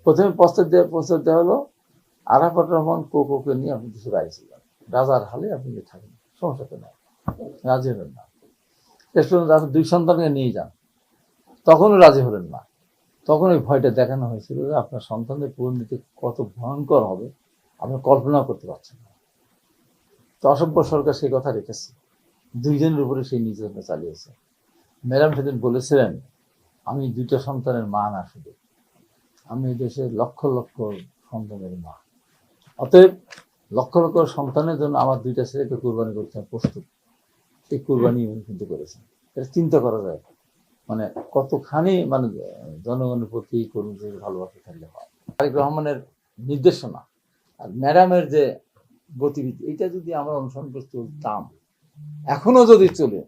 প্রথমে প্রস্তাব দেওয়া হলো আরাফাত রহমান কোকোকে নিয়ে আপনি দেশে বাইরে ছিলেন, রাজার হালে আপনি থাকেন, সমস্যা তো নাই। রাজি হলেন না। শেষ পর্যন্ত আপনি 2 সন্তানকে নিয়ে যান, তখনও রাজি হলেন না। তখন ওই ভয়টা দেখানো হয়েছিল যে আপনার সন্তানদের পরিণতি কত ভয়ঙ্কর হবে আপনি কল্পনা করতে পারছেন না। তো অসভ্য সরকার সেই কথা রেখেছে, 2 জনের উপরে সেই নির্যাতন চালিয়েছে। ম্যাডাম সেদিন বলেছিলেন, আমি 2টা সন্তানের মা না, শুধু আমি এই দেশের লক্ষ লক্ষ সন্তানের মা। অতএব লক্ষ লক্ষ সন্তানের জন্য আমার 2টা ছেলেকে কোরবানি করতে প্রস্তুত। সেই কোরবানি উনি কিন্তু করেছেন। এটা চিন্তা করা যায় মানে কতখানি মানে জনগণের প্রতি কর্মীদের ভালোবাসা থাকলে হয়। তারেক রহমানের নির্দেশনা আর ম্যাডামের যে গতিবিধি, এটা যদি আমরা অনুসরণ করে চলতাম, এখনো যদি চলে,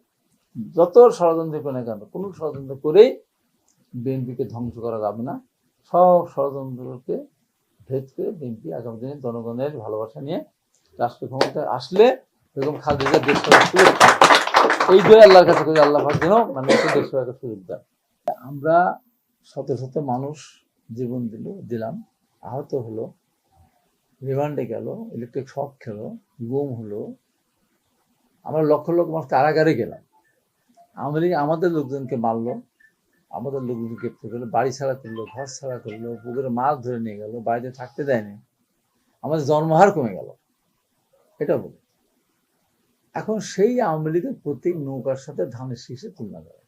যত ষড়যন্ত্র করে না কেন, কোনো ষড়যন্ত্র করেই বিএনপিকে ধ্বংস করা যাবে না। সব ষড়যন্ত্রকে ভেদ করে বিএনপি আগামী দিনে জনগণের ভালোবাসা নিয়ে রাষ্ট্র ক্ষমতায় আসলে বেগম খালেদা দেশ সেবার সুযোগ পায়। এই জন্য আল্লাহর কাছে করি, আল্লাহ পাক যেন মানুষকে দেশ সেবার সুযোগ দেন। আমরা শত শত মানুষ জীবন দিলাম, আহত হলো, রিমান্ডে গেল, ইলেকট্রিক শক খেলো, গুম হলো, আমরা লক্ষ লক্ষ মানুষ কারাগারে গেলাম। আমাদের লোকজনকে মারলো, আমাদের লোকজনকে গ্রেপ্তার করলো, বাড়ি ছাড়া করলো, ঘর ছাড়া করলো, পুকুরে মাছ ধরে নিয়ে গেল, বাইরে থাকতে দেয়নি, আমাদের জন্মহার কমে গেল। এটা বলি এখন সেই আওয়ামী লীগের প্রতীক নৌকার সাথে ধানের শীষে তুলনা করে।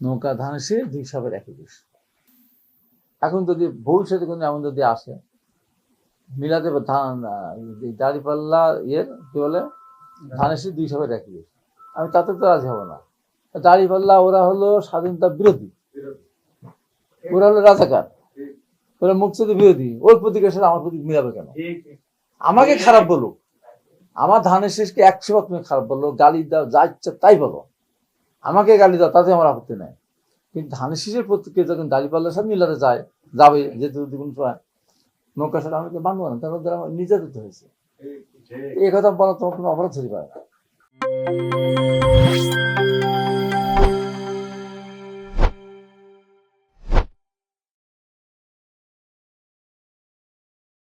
নৌকা ধানের শীষ 2 সাপের একই বিষ। এখন যদি ভবিষ্যতে কোনো এমন যদি আসে মিলাতে ধান দাঁড়িপাল্লা কি বলে ধানের শীষ 2 সাপের একই বিষ, আমি তাতে তো রাজি হব না। দাঁড়িপাল্লা ওরা হলো স্বাধীনতা বিরোধী, ওরা হলো রাজাকার, ওরা মুক্তিযুদ্ধ বিরোধী, ওর প্রতীকের সাথে আমার প্রতীক মিলাবে কেন? আমাকে খারাপ বলুক, আমার ধানের শীষকে 100 তুমি খারাপ বললো, গালি দাও, যা ইচ্ছা তাই বলো, আমাকে গালি দাও, তাতে আমার আপত্তি নাই। কিন্তু ধানের শীষের প্রতীকে যখন দাঁড়িপাল্লার সাথে মিলাতে যাবে যেহেতু কোনো সময় নৌকার সাথে আমাকে মানবো না, তার মধ্যে আমার নির্যাতিত হয়েছে, এই কথা বলা তোমার কোনো অপরাধ হতে পারে না।